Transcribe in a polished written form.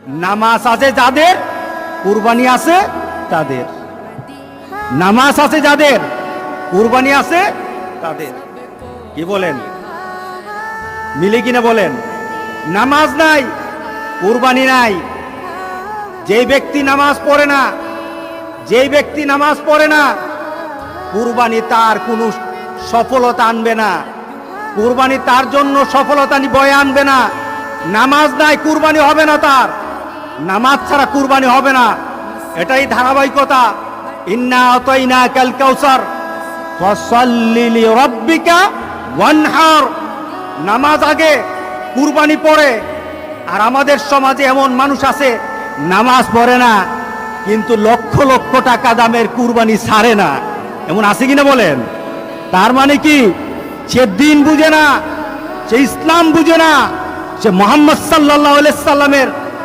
নামাজ আছে যাদের, কুরবানি আছে তাদের। নামাজ আছে যাদের, কুরবানি আছে তাদের। কি বলেন, মিলে কিনা বলেন? নামাজ নাই, কুরবানি নাই। যেই ব্যক্তি নামাজ পড়ে না, যেই ব্যক্তি নামাজ পড়ে না, কুরবানি তার কোনো সফলতা আনবে না। কুরবানি তার জন্য সফলতা বয়ে আনবে না। নামাজ নাই, কুরবানি হবে না তার। নামাজ ছাড়া কুরবানি হবে না, এটাই ধারাবাহিকতা। ইন্না আতাইনাকাল কাউসার ফাসাল্লি লিরাব্বিকা ওয়ানহার। নামাজ আগে, কুরবানি পরে। আর আমাদের সমাজে এমন মানুষ আছে নামাজ পড়ে না, কিন্তু লক্ষ লক্ষ টাকা দামের কুরবানি ছাড়ে না। এমন আছে কিনা বলেন? তার মানে কি, সে দিন বুঝে না, সে ইসলাম বুঝে না, সে মুহাম্মদ সাল্লাল্লাহু আলাইহি সাল্লামের